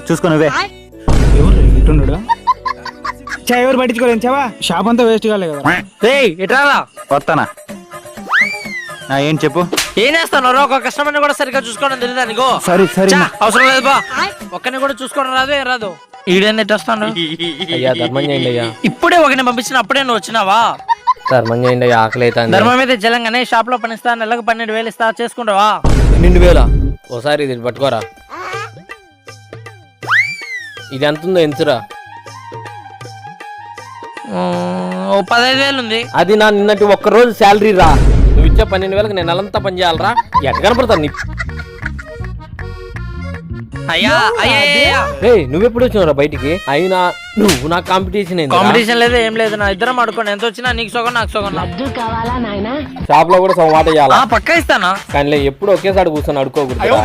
చూసుకో నువ్వే. ఎవరు ఇట్టున్నాడు? ఎవరు పట్టించుకోలేను చావా, షాప్ అంతా వేస్ట్ కాలే కదా. ఎట్లా వస్తానా? ఏం చెప్పు. ఏం చేస్తాను? ఒక కస్టమర్ని కూడా సరిగ్గా చూసుకోవడం తెలియదా నీకు? సరే సరే అవసరం లేదు బా, ఒక్కని కూడా చూసుకోవడం రాదు. ఈడేంది ఎట్టొస్తాను? అయ్యా ధర్మం చేయండి అయ్యా. ఇప్పుడే ఒకరిని పంపించిన, అప్పుడే నువ్వు వచ్చినావా? ధర్మం చేయండి అయ్యా, ఆకలి అవుతుంది. ధర్మం అయితే జలంగానే షాప్ లో పనిస్తా, నెలకు 12,000 ఇస్తా, చేసుకుంటావా? 12,000 ఓసారి ఇది పట్టుకోరా. ఇది ఎంత ఉందో ఎంతురా? 15,000 ఉంది. అది నా నిన్నటి ఒక్కరోజు శాలరీ రా. నువ్వు ఇచ్చే 12,000కి నేను నెలంతా పని చేయాలరా? ఎట్ట కనపడతాను నీ? అయ్యా నువ్వెప్పుడు వచ్చినావురా బయటికి? అయినా నువ్వు నా కాంపిటీషన్ కాంపిటీషన్ లేదు, ఏం లేదు. నా ఇద్దరం ఆడుకోండి, ఎంత వచ్చినా నీకు సగం నాకు సగం. షాప్ లో కూడా సగం మాట చేయాలా? పక్కా ఇస్తానా? కానీ ఎప్పుడు ఒకేసారి కూర్చొని అడుకోకూడదు.